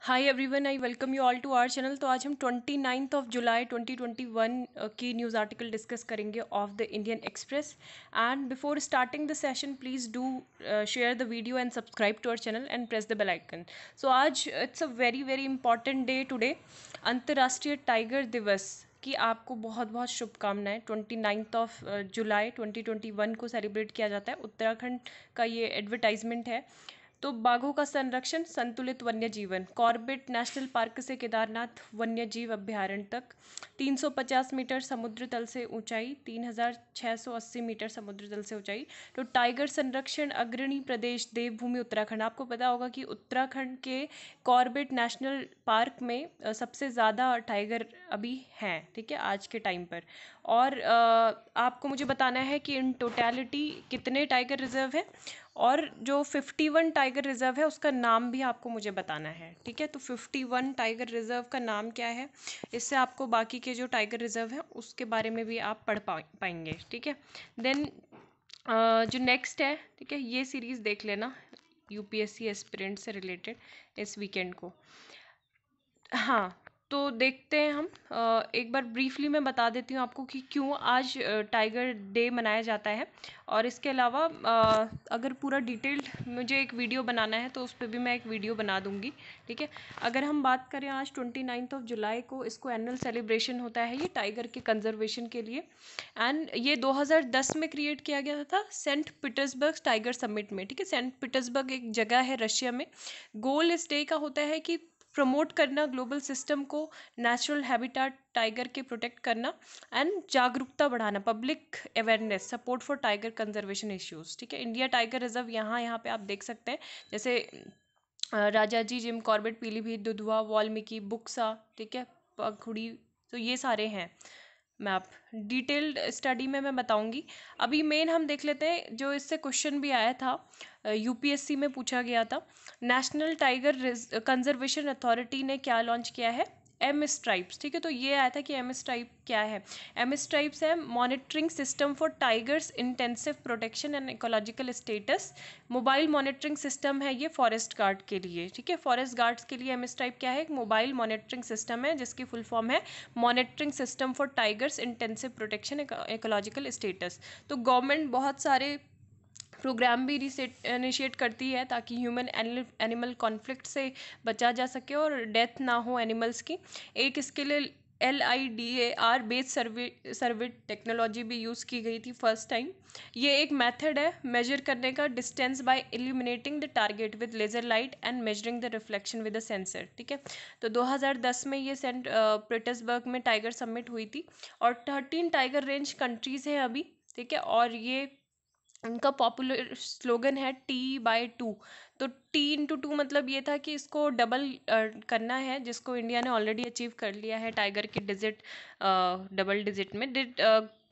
Hi everyone, I welcome you all to our channel. तो आज हम 29 ऑफ जुलाई 2021 की न्यूज़ आर्टिकल डिस्कस करेंगे of the Indian Express. And before starting the session please do share the video and subscribe to our channel and press the bell icon. So आज it's a very very important day today, अंतर्राष्ट्रीय tiger दिवस की आपको बहुत बहुत शुभकामनाएं। 29 of जुलाई 2021 को सेलिब्रेट किया जाता है। उत्तराखंड का ये एडवर्टाइजमेंट है। तो बाघों का संरक्षण, संतुलित वन्य जीवन, कॉर्बेट नेशनल पार्क से केदारनाथ वन्य जीव अभ्यारण्य तक 350 मीटर समुद्र तल से ऊंचाई, 3680 मीटर समुद्र तल से ऊंचाई। तो टाइगर संरक्षण अग्रणी प्रदेश देवभूमि उत्तराखंड। आपको पता होगा कि उत्तराखंड के कॉर्बेट नेशनल पार्क में सबसे ज़्यादा टाइगर अभी हैं, ठीक है, आज के टाइम पर। और आपको मुझे बताना है कि इन टोटलिटी कितने टाइगर रिजर्व है, और जो 51 टाइगर रिजर्व है उसका नाम भी आपको मुझे बताना है, ठीक है। तो 51 टाइगर रिजर्व का नाम क्या है, इससे आपको बाकी के जो टाइगर रिजर्व है उसके बारे में भी आप पढ़ पाएंगे, ठीक है। देन जो नेक्स्ट है, ठीक है, ये सीरीज़ देख लेना यूपीएससी एस्पिरेंट से रिलेटेड इस वीकेंड को। हाँ, तो देखते हैं हम। एक बार ब्रीफली मैं बता देती हूँ आपको कि क्यों आज टाइगर डे मनाया जाता है। और इसके अलावा अगर पूरा डिटेल्ड मुझे एक वीडियो बनाना है तो उस पर भी मैं एक वीडियो बना दूँगी, ठीक है। अगर हम बात करें, आज 29 ऑफ जुलाई को इसको एनुअल सेलिब्रेशन होता है ये टाइगर के कंजर्वेशन के लिए। एंड ये 2010 में क्रिएट किया गया था सेंट पीटर्सबर्ग टाइगर समिट में, ठीक है। सेंट पीटर्सबर्ग एक जगह है रशिया में। गोल इस डे का होता है कि प्रमोट करना ग्लोबल सिस्टम को, नेचुरल हैबिटेट टाइगर के प्रोटेक्ट करना, एंड जागरूकता बढ़ाना, public awareness, support for tiger conservation issues, ठीक है। इंडिया टाइगर रिजर्व यहाँ पे आप देख सकते हैं, जैसे राजाजी, जिम कॉर्बेट, पीलीभीत, दुधवा, वाल्मीकि, बुक्सा, ठीक है, पखुड़ी। तो ये सारे हैं मैप। डिटेल्ड स्टडी में मैं बताऊंगी। अभी मेन हम देख लेते हैं जो इससे क्वेश्चन भी आया था, यूपीएससी में पूछा गया था। नेशनल टाइगर कंजर्वेशन अथॉरिटी ने क्या लॉन्च किया है, एम स्ट्राइप्स, ठीक है। तो ये आया था कि एम स्ट्राइप क्या है। एम स्ट्राइप्स है monitoring system for tigers intensive protection and ecological status. Mobile monitoring system है ये फॉरेस्ट गार्ड के लिए, ठीक है। फॉरेस्ट गार्ड्स के लिए एम स्ट्राइप क्या है, एक मोबाइल मॉनिटरिंग सिस्टम है जिसकी फुल फॉर्म है monitoring system for tigers intensive protection ecological status. तो गवर्नमेंट बहुत सारे प्रोग्राम भी इनिशिएट करती है ताकि ह्यूमन एनिमल कॉन्फ्लिक्ट से बचा जा सके और डेथ ना हो एनिमल्स की। एक इसके लिए LIDAR बेस्ड सर्वे टेक्नोलॉजी भी यूज़ की गई थी फर्स्ट टाइम। ये एक मेथड है मेजर करने का distance by illuminating the target with laser light and measuring the reflection with a sensor, ठीक है। तो 2010 में ये सेंट पीटर्सबर्ग में टाइगर समिट हुई थी। और 13 टाइगर रेंज कंट्रीज़ हैं अभी, ठीक है। और ये उनका पॉपुलर स्लोगन है T/2। तो T/2 मतलब ये था कि इसको डबल करना है, जिसको इंडिया ने ऑलरेडी अचीव कर लिया है टाइगर की डिजिट, डबल डिजिट में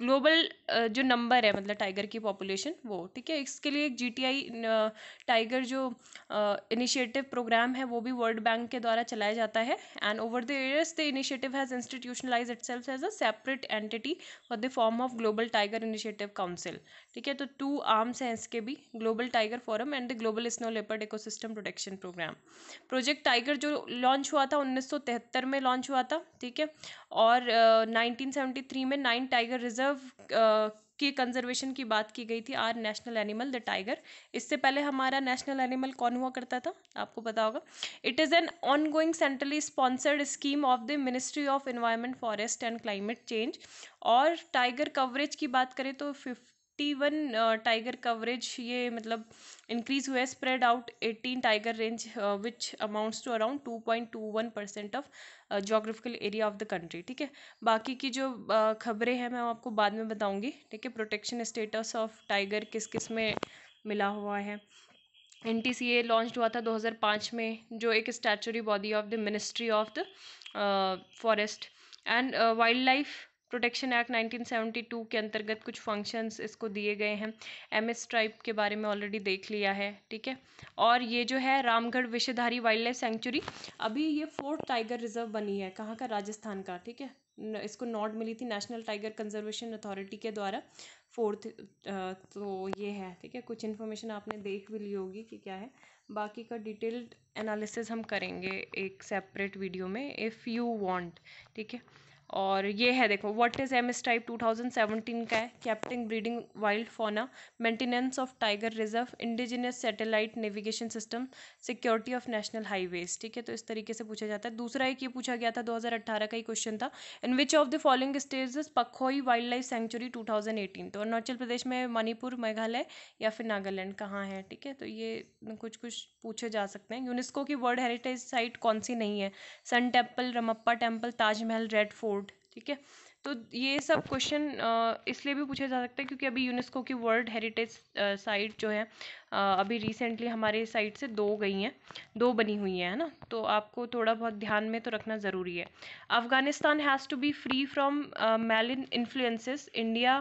ग्लोबल जो नंबर है, मतलब टाइगर की पॉपुलेशन वो, ठीक है। इसके लिए एक GTI टाइगर जो इनिशिएटिव प्रोग्राम है वो भी वर्ल्ड बैंक के द्वारा चलाया जाता है। And over the years the initiative has institutionalise itself as a separate entity for the form of global tiger initiative council, ठीक है। तो 2 आर्म्स हैं इसके भी, global tiger forum and the global snow leopard ecosystem protection programme. Project tiger जो launch हुआ था 1973 में लॉन्च हुआ था, ठीक है। और 1973 में 9 टाइगर रिजर्व की कंजर्वेशन की बात की गई थी। Our national animal the tiger. इससे पहले हमारा नेशनल एनिमल कौन हुआ करता था, आपको पता होगा। It is an on going centrally sponsored scheme of the ministry of environment, forest and climate change. और टाइगर कवरेज की बात करें तो 51 टाइगर कवरेज ये मतलब इंक्रीज हुआ है, spread out 18 tiger range which amounts to around 2.21% of geographical area of the country, ठीक है। बाकी की जो खबरें हैं मैं आपको बाद में बताऊंगी, ठीक है। प्रोटेक्शन स्टेटस ऑफ टाइगर किस किस में मिला हुआ है। NTCA लॉन्च हुआ था 2005 में, जो एक statutory body of the ministry of the forest and wild life protection act 1972 के अंतर्गत कुछ फंक्शंस इसको दिए गए हैं। MS ट्राइब के बारे में ऑलरेडी देख लिया है, ठीक है। और ये जो है Ramgarh Vishdhari wild life century, अभी ये 4th टाइगर रिजर्व बनी है, कहाँ का, राजस्थान का, ठीक है। इसको नॉट मिली थी नेशनल टाइगर कंजर्वेशन अथॉरिटी के द्वारा, 4th। तो ये है, ठीक है। कुछ इन्फॉर्मेशन आपने देख भी ली होगी कि क्या है। बाकी का डिटेल्ड एनालिसिस हम करेंगे एक सेपरेट वीडियो में इफ़ यू वांट, ठीक है। और ये है, देखो, what is M S type 2017 का है, captive breeding wild fauna, maintenance of tiger reserve, indigenous satellite navigation system, security of national highways, ठीक है। तो इस तरीके से पूछा जाता है। दूसरा एक ये पूछा गया था, 2018 का ही क्वेश्चन था, in which of the following states is Pakhui wild life sanctuary 2018। तो अरुणाचल प्रदेश में, मणिपुर, मेघालय या फिर नागालैंड कहाँ है, ठीक है। तो ये कुछ कुछ पूछे जा सकते हैं। यूनेस्को की वर्ल्ड हेरिटेज साइट कौन सी नहीं है, sun temple, Ramappa temple, Taj Mahal, red fort, ठीक है। तो ये सब क्वेश्चन इसलिए भी पूछे जा सकते हैं क्योंकि अभी यूनेस्को की वर्ल्ड हेरिटेज साइट जो है अभी रिसेंटली हमारे साइट से 2 गई हैं, 2 बनी हुई हैं, है ना। तो आपको थोड़ा बहुत ध्यान में तो रखना ज़रूरी है। Afghanistan has to be free from malign influences India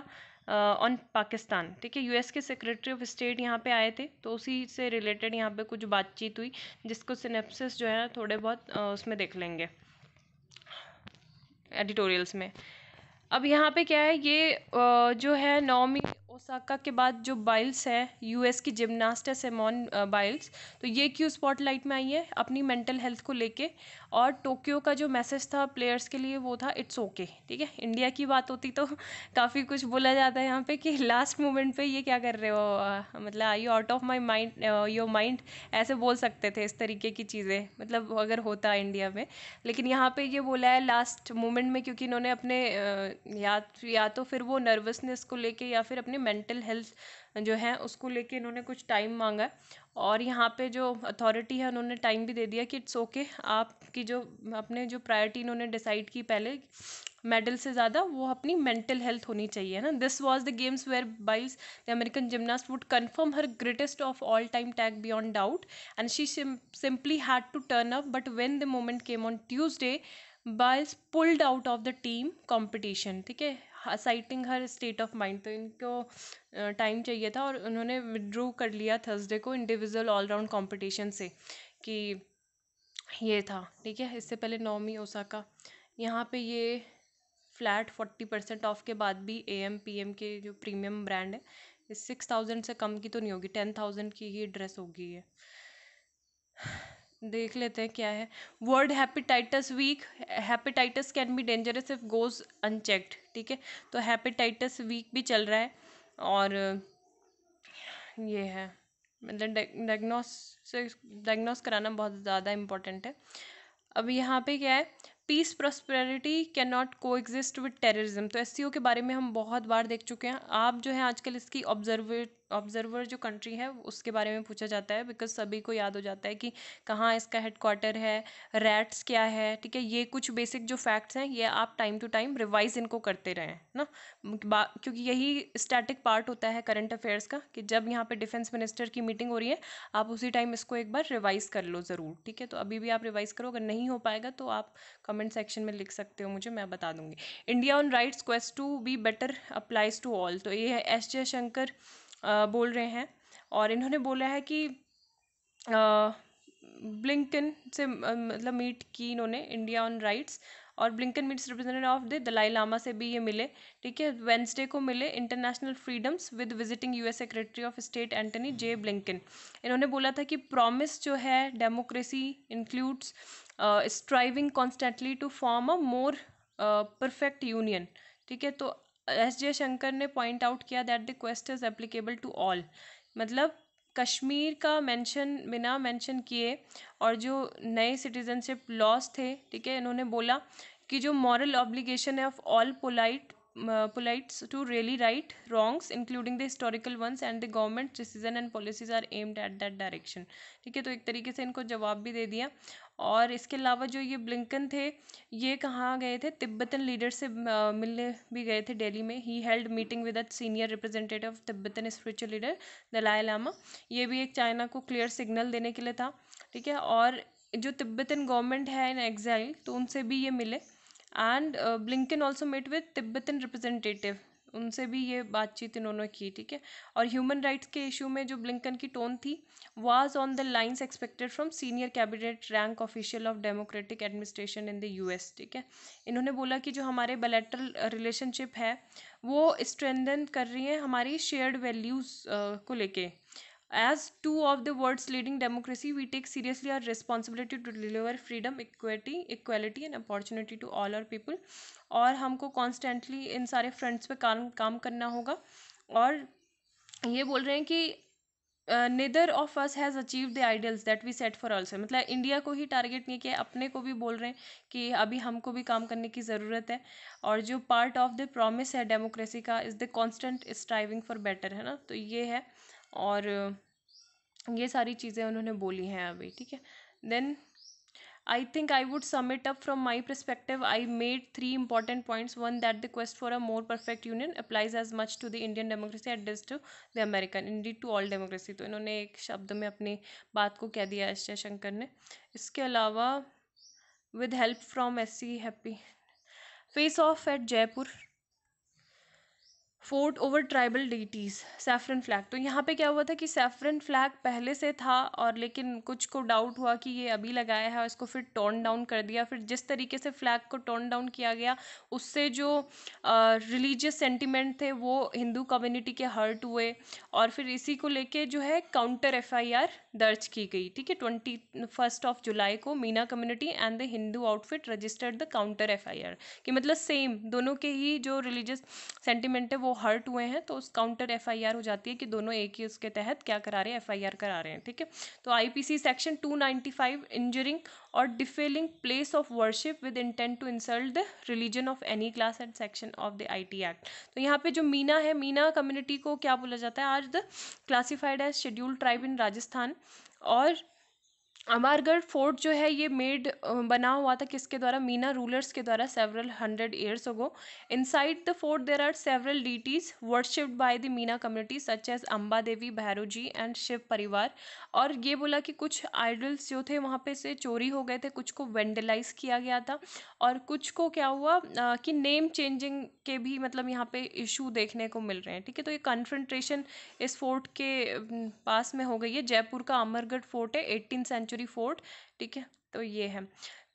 on Pakistan, ठीक है। यूएस के सेक्रेटरी ऑफ स्टेट यहाँ पे आए थे, तो उसी से रिलेटेड यहाँ पे कुछ बातचीत हुई, जिसको सिनेप्सिस जो है थोड़े बहुत उसमें देख लेंगे एडिटोरियल्स में। अब यहाँ पे क्या है, ये जो है नाओमी ओसाका के बाद जो बाइल्स है, यूएस की जिमनास्ट है सिमोन बाइल्स, तो ये क्यों स्पॉटलाइट में आई है, अपनी मेंटल हेल्थ को लेके। और टोक्यो का जो मैसेज था प्लेयर्स के लिए वो था इट्स ओके, ठीक है। इंडिया की बात होती तो काफ़ी कुछ बोला जाता है यहाँ पे कि लास्ट मोमेंट पे ये क्या कर रहे हो, मतलब I you out of my mind, your mind, ऐसे बोल सकते थे इस तरीके की चीज़ें, मतलब अगर होता इंडिया में। लेकिन यहाँ पे ये बोला है लास्ट मोमेंट में, क्योंकि इन्होंने अपने या तो फिर वो नर्वसनेस को लेके या फिर अपनी मेंटल हेल्थ जो है उसको लेके इन्होंने कुछ टाइम मांगा है। और यहाँ पे जो अथॉरिटी है उन्होंने टाइम भी दे दिया कि इट्स ओके, आपकी जो अपने जो प्रायोरिटी इन्होंने डिसाइड की पहले मेडल से ज़्यादा, वो अपनी मेंटल हेल्थ होनी चाहिए, है ना। This was the games where Biles the American gymnast would confirm her greatest of all time tag beyond doubt and she simply had to turn up, but when the moment came on Tuesday, Biles pulled out of the team competition, ठीक है, citing her state of mind. तो इनको time चाहिए था और उन्होंने withdrew कर लिया थर्सडे को इंडिविजुअल ऑलराउंड कंपटीशन से, कि ये था, ठीक है। इससे पहले नाओमी ओसाका, यहाँ पे ये फ्लैट 40% ऑफ के बाद भी AM/PM के जो प्रीमियम ब्रांड है, 6000 से कम की तो नहीं होगी, 10,000 की ही ड्रेस होगी ये। देख लेते हैं क्या है। World hepatitis week, hepatitis can be dangerous if goes unchecked, ठीक है। तो हेपेटाइटिस वीक भी चल रहा है और ये है, मतलब डायग्नोस कराना बहुत ज़्यादा इम्पोर्टेंट है। अब यहाँ पे क्या है, पीस प्रॉस्पेरिटी कैन नॉट को एग्जिस्ट विद टेररिज्म। तो SCO के बारे में हम बहुत बार देख चुके हैं। आप जो है आजकल इसकी ऑब्जर्वर जो कंट्री है उसके बारे में पूछा जाता है, बिकॉज सभी को याद हो जाता है कि कहाँ इसका हेडक्वार्टर है, रैट्स क्या है, ठीक है। ये कुछ बेसिक जो फैक्ट्स हैं ये आप टाइम टू टाइम रिवाइज इनको करते रहें ना, क्योंकि यही स्टैटिक पार्ट होता है करंट अफेयर्स का, कि जब यहाँ पे डिफेंस मिनिस्टर की मीटिंग हो रही है आप उसी टाइम इसको एक बार रिवाइज कर लो ज़रूर, ठीक है। तो अभी भी आप रिवाइज करो, अगर नहीं हो पाएगा तो आप कमेंट सेक्शन में लिख सकते हो मुझे, मैं बता दूंगी। India on rights quest to be better applies to all, तो ये है S जयशंकर बोल रहे हैं। और इन्होंने बोला है कि ब्लिंकन से मतलब मीट की इन्होंने इंडिया ऑन राइट्स, और Blinken meets representative of the Dalai Lama से भी ये मिले, ठीक है। वेंसडे को मिले international freedoms with visiting US secretary of state Antony J Blinken. इन्होंने बोला था कि प्रॉमिस जो है democracy includes striving constantly to form a more perfect union, ठीक है। तो S जयशंकर ने पॉइंट आउट किया that the quest is applicable to all, मतलब कश्मीर का मेंशन बिना मेंशन किए, और जो नए सिटीजनशिप लॉस थे, ठीक है, इन्होंने बोला कि जो मॉरल ऑब्लिगेशन है of all polities to really right wrongs including the historical ones and the government decision and policies are aimed at that direction, ठीक है। तो एक तरीके से इनको जवाब भी दे दिया। और इसके अलावा जो ये ब्लिंकन थे, ये कहाँ गए थे, तिब्बतन लीडर से मिलने भी गए थे दिल्ली में। He held meeting with the senior representative of Tibetan spiritual leader Dalai Lama, ये भी एक चाइना को क्लियर सिग्नल देने के लिए था, ठीक है। और जो तिब्बतन गवर्नमेंट है इन एग्जाइल, तो उनसे भी ये मिले। And Blinken also met with Tibetan representative, उनसे भी ये बातचीत इन्होंने की, ठीक है। और ह्यूमन राइट्स के इशू में जो ब्लिंकन की टोन थी was on the lines expected from senior cabinet rank official of democratic administration in the US, ठीक है। इन्होंने बोला कि जो हमारे बायलैटरल रिलेशनशिप है वो स्ट्रेंथन कर रही है हमारी शेयर्ड वैल्यूज़ को लेके, As two of the world's leading democracy, we take seriously our responsibility to deliver freedom, equality and opportunity to all our people. और हमको constantly इन सारे fronts पे काम करना होगा. और ये बोल रहे हैं कि neither of us has achieved the ideals that we set for ourselves. मतलब इंडिया को ही टारगेट नहीं किया, अपने को भी बोल रहे हैं कि अभी हमको भी काम करने की ज़रूरत है. और जो पार्ट ऑफ द प्रॉमिस है डेमोक्रेसी का is the constant striving for better, है ना. तो ये है. और ये सारी चीज़ें उन्होंने बोली हैं अभी. ठीक है. Then I think I would sum it up from my perspective. I made three important points. One, that the quest for a more perfect union applies as much to the Indian democracy as it does to the American, indeed to all democracy. तो इन्होंने एक शब्द में अपनी बात को कह दिया एस जयशंकर ने. इसके अलावा with help from SC Happy, face off at Jaipur, fort over tribal deities, saffron flag. तो यहाँ पे क्या हुआ था कि सैफरन फ्लैग पहले से था और लेकिन कुछ को डाउट हुआ कि ये अभी लगाया है और इसको फिर टर्न डाउन कर दिया. फिर जिस तरीके से फ्लैग को टर्न डाउन किया गया उससे जो रिलीजियस सेंटिमेंट थे वो हिंदू कम्युनिटी के हर्ट हुए. और फिर इसी को लेके जो है काउंटर FIR दर्ज की गई. ठीक है. 21 जुलाई को Meena community and the Hindu outfit registered the counter FIR. कि मतलब सेम दोनों के ही जो रिलीजियस सेंटिमेंट है वो हर्ट हुए हैं, तो उस काउंटर FIR हो जाती है कि दोनों एक ही उसके तहत क्या करा रहे हैं, FIR करा रहे हैं. ठीक है. तो IPC सेक्शन 295, इंजरिंग और defiling place of worship with intent to insult the religion of any class and section of the IT act. तो यहाँ पे जो मीना है, मीना कम्युनिटी को क्या बोला जाता है आज, the classified as scheduled tribe in Rajasthan. और अमरगढ़ फोर्ट जो है ये बना हुआ था किसके द्वारा, मीना रूलर्स के द्वारा several 100 years ago. Inside the fort there are several deities worshipped by the Meena community such as Amba Devi, Bhairav ji and Shiv Parivar. और ये बोला कि कुछ आइडल्स जो थे वहाँ पे से चोरी हो गए थे, कुछ को वेंडलाइज किया गया था और कुछ को क्या हुआ कि नेम चेंजिंग के भी मतलब यहाँ पे इशू देखने को मिल रहे हैं. ठीक है. तो ये कन्फ्रंट्रेशन इस फोर्ट के पास में हो गई है. जयपुर का अमरगढ़ फोर्ट है, 18th century फोर्ट. ठीक है. तो ये है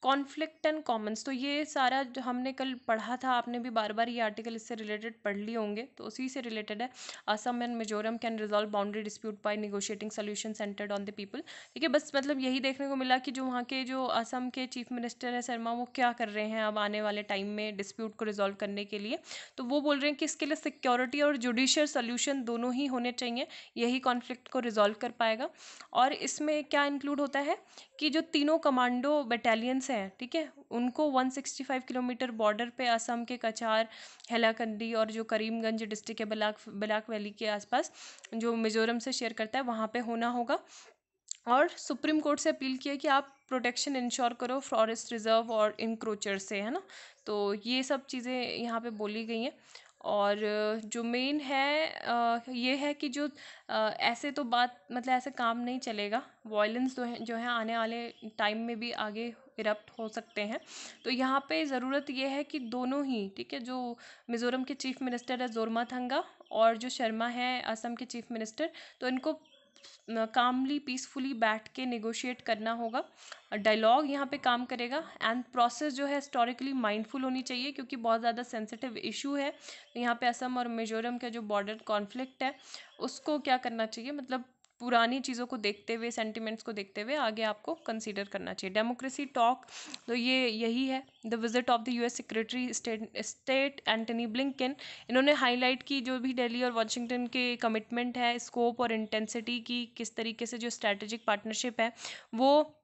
कॉन्फ्लिक्ट एंड कॉमन्स. तो ये सारा जो हमने कल पढ़ा था, आपने भी बार बार ये आर्टिकल इससे रिलेटेड पढ़ लिए होंगे, तो उसी से रिलेटेड है. Assam and Mizoram can resolve boundary dispute by negotiating solution centred on the people. ठीक है. बस मतलब यही देखने को मिला कि जो वहाँ के जो असम के चीफ मिनिस्टर है शर्मा, वो क्या कर रहे हैं अब आने वाले टाइम में डिस्प्यूट को रिजॉल्व करने के लिए. तो वो बोल रहे हैं कि इसके लिए सिक्योरिटी और जुडिशियल सोल्यूशन दोनों ही होने चाहिए, यही कॉन्फ्लिक्ट को रिजॉल्व कर पाएगा. और इसमें क्या इंक्लूड होता है कि जो तीनों कमांडो बटालियंस हैं, ठीक है, उनको 165 किलोमीटर बॉर्डर पे असम के कचार, हैलाकंडी और जो करीमगंज डिस्ट्रिक्ट है बलाक वैली के आसपास जो मिजोरम से शेयर करता है वहाँ पे होना होगा. और सुप्रीम कोर्ट से अपील किया कि आप प्रोटेक्शन इंश्योर करो फॉरेस्ट रिजर्व और इंक्रोचर से, है ना. तो ये सब चीज़ें यहाँ पे बोली गई हैं. और जो मेन है ये है कि जो ऐसे तो बात मतलब ऐसे काम नहीं चलेगा. वायलेंस जो है आने वाले टाइम में भी आगे इरप्ट हो सकते हैं. तो यहाँ पे ज़रूरत ये है कि दोनों ही, ठीक है, जो मिज़ोरम के चीफ मिनिस्टर है जोरमाथंगा और जो शर्मा है असम के चीफ मिनिस्टर, तो इनको कामली पीसफुली बैठ के नेगोशिएट करना होगा. डायलॉग यहाँ पे काम करेगा. एंड प्रोसेस जो है हिस्टोरिकली माइंडफुल होनी चाहिए क्योंकि बहुत ज़्यादा सेंसिटिव इशू है. यहाँ पे असम और मिजोरम का जो बॉर्डर कॉन्फ्लिक्ट है उसको क्या करना चाहिए, मतलब पुरानी चीज़ों को देखते हुए, सेंटिमेंट्स को देखते हुए आगे आपको कंसीडर करना चाहिए. डेमोक्रेसी टॉक, तो ये यही है. The visit of the US secretary state Antony Blinken, इन्होंने हाईलाइट की जो भी दिल्ली और वाशिंगटन के कमिटमेंट है, स्कोप और इंटेंसिटी की, किस तरीके से जो स्ट्रैटेजिक पार्टनरशिप है वो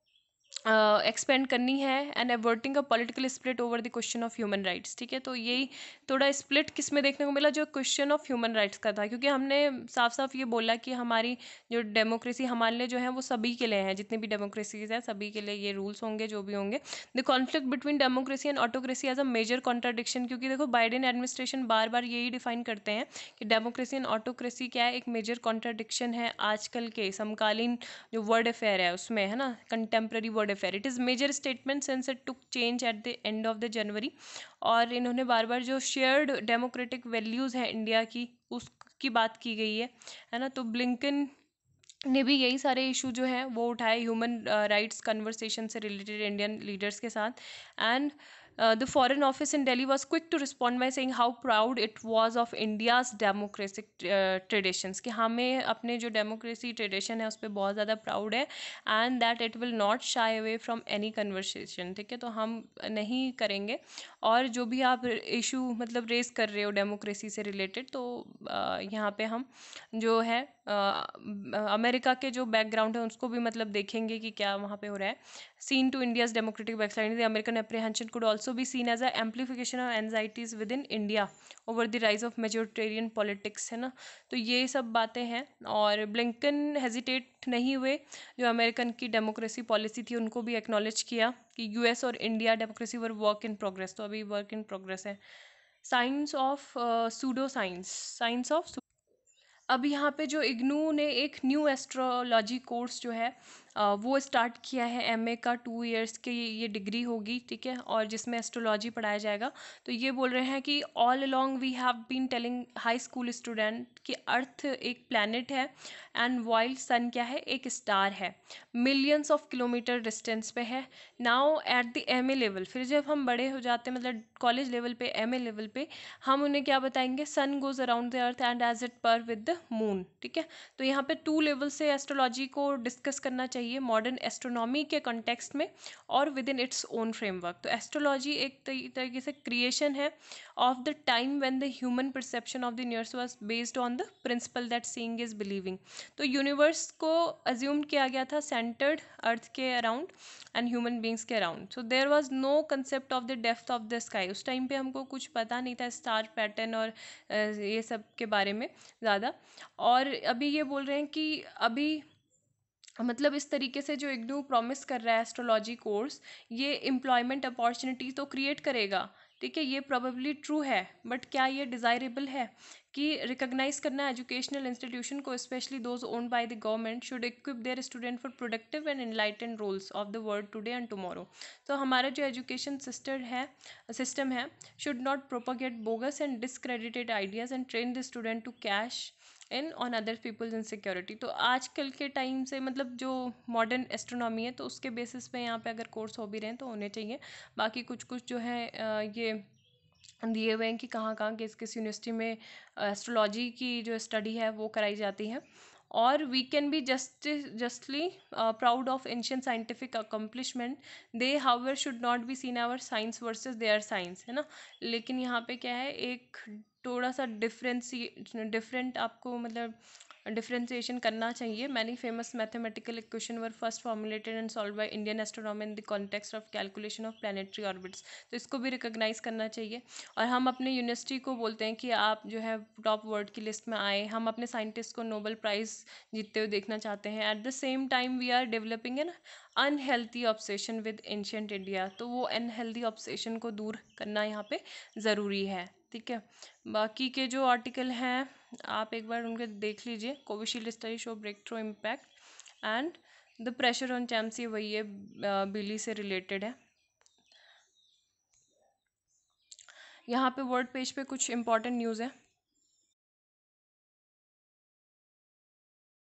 एक्सपेंड करनी है. And averting a political split over the question of human rights. ठीक है. तो यही थोड़ा स्प्लिट किस में देखने को मिला, जो क्वेश्चन ऑफ ह्यूमन राइट्स का था, क्योंकि हमने साफ साफ ये बोला कि हमारी जो डेमोक्रेसी हमारे लिए जो है वो सभी के लिए है, जितनी भी डेमोक्रेसीज हैं सभी के लिए ये रूल्स होंगे जो भी होंगे. The conflict between democracy and autocracy as a major contradiction, क्योंकि देखो बाइडेन एडमिनिस्ट्रेशन बार बार यही डिफाइन करते हैं कि डेमोक्रेसी एंड ऑटोक्रेसी क्या है, एक मेजर कॉन्ट्राडिक्शन है आजकल के समकालीन जो वर्ड अफेयर है उसमें, है ना, contemporary world affair. It is major statement since it took change at the end of the January. और इन्होंने बार बार जो शेयर्ड डेमोक्रेटिक वैल्यूज़ हैं इंडिया की उसकी बात की गई है ना. तो ब्लिंकन ने भी यही सारे इशू जो हैं वो उठाए ह्यूमन राइट्स कन्वर्सेशन से रिलेटेड इंडियन लीडर्स के साथ. And the Foreign Office in Delhi was quick to respond by saying how proud it was of India's democratic traditions, कि हमें अपने जो democracy tradition है उस पर बहुत ज़्यादा proud है, and that it will not shy away from any conversation. ठीक है, तो हम नहीं करेंगे, और जो भी आप इशू मतलब रेज कर रहे हो डेमोक्रेसी से रिलेटेड, तो यहाँ पे हम जो है अमेरिका के जो बैकग्राउंड है उसको भी मतलब देखेंगे कि क्या वहाँ पे हो रहा है. Seen to India's democratic backslide, the American apprehension could also be seen as a amplification of anxieties within India over the rise of majoritarian politics, है ना. तो ये सब बातें हैं, और ब्लिंकन हेजिटेट नहीं हुए, जो अमेरिकन की डेमोक्रेसी पॉलिसी थी उनको भी एक्नॉलेज किया कि यूएस और India democracy were work in progress. तो अभी वर्क इन प्रोग्रेस है. Science of pseudo science, science of, अब यहाँ पे जो इग्नू ने एक न्यू एस्ट्रोलॉजी कोर्स जो है वो स्टार्ट किया है. एमए का 2 इयर्स की ये डिग्री होगी, ठीक है, और जिसमें एस्ट्रोलॉजी पढ़ाया जाएगा. तो ये बोल रहे हैं कि all along we have been telling high school student कि अर्थ एक प्लैनेट है, एंड वाइल्ड सन क्या है, एक स्टार है, मिलियंस ऑफ किलोमीटर डिस्टेंस पे है. Now at the MA level, फिर जब हम बड़े हो जाते हैं मतलब कॉलेज लेवल पे, एमए लेवल पे, हम उन्हें क्या बताएंगे, sun goes around the earth and as it पर विद द मून. ठीक है, तो यहाँ पे 2 लेवल से एस्ट्रोलॉजी को डिस्कस करना चाहिए मॉडर्न एस्ट्रोनॉमी के कॉन्टेक्स्ट में और within its own framework. तो एस्ट्रोलॉजी एक तरीके से क्रिएशन है of the time when the human perception of the universe was based on the principle that seeing is believing. तो यूनिवर्स को अज्यूम किया गया था सेंटर्ड अर्थ के अराउंड एंड ह्यूमन बींग्स के around. So there was no concept of the depth of the sky. उस time पे हमको कुछ पता नहीं था स्टार पैटर्न और ये सब के बारे में ज़्यादा. और अभी ये बोल रहे हैं कि अभी मतलब इस तरीके से जो इग्नू प्रॉमिस कर रहा है एस्ट्रोलॉजी कोर्स, ये एम्प्लॉयमेंट अपॉर्चुनिटी तो क्रिएट करेगा. ठीक है, ये प्रोबेबली ट्रू है, बट क्या ये डिज़ायरेबल है कि रिकॉग्नाइज करना एजुकेशनल इंस्टीट्यूशन को, especially those owned by the government, should equip their student for productive and enlightened roles of the world today and tomorrow. तो हमारा जो एजुकेशन सिस्टम है should not propagate bogus and discredited ideas and train the student to cash in on other people's insecurity. तो आजकल के time से मतलब जो मॉडर्न एस्ट्रोनॉमी है तो उसके बेसिस पे यहाँ पे अगर कोर्स हो भी रहे हैं तो होने चाहिए. बाकी कुछ कुछ जो है ये दिए हुए हैं कि कहाँ कहाँ किस यूनिवर्सिटी में एस्ट्रोलॉजी की जो स्टडी है वो कराई जाती है. और we can be justly proud of ancient scientific accomplishment. They however should not be seen our science versus their science, है ना. लेकिन यहाँ पे क्या है, एक थोड़ा सा डिफरेंट आपको मतलब डिफरेंशिएशन करना चाहिए. Many famous mathematical equation were first formulated and solve by Indian astronomy in the context of calculation of planetary orbits. तो इसको भी रिकॉग्नाइज करना चाहिए. और हम अपने यूनिवर्सिटी को बोलते हैं कि आप जो है टॉप वर्ल्ड की लिस्ट में आए. हम अपने साइंटिस्ट को नोबेल प्राइज़ जीतते हुए देखना चाहते हैं. At the same time we are developing an unhealthy obsession with ancient India. तो वो अनहेल्थी ऑब्सेशन को दूर करना यहाँ पे ज़रूरी है. ठीक है, बाकी के जो आर्टिकल हैं आप एक बार उनके देख लीजिए. Covishield study show breakthrough impact and the pressure on चैम्सी, वही है बिली से रिलेटेड है. यहाँ पे वर्ल्ड पेज पे कुछ इंपॉर्टेंट न्यूज़ है.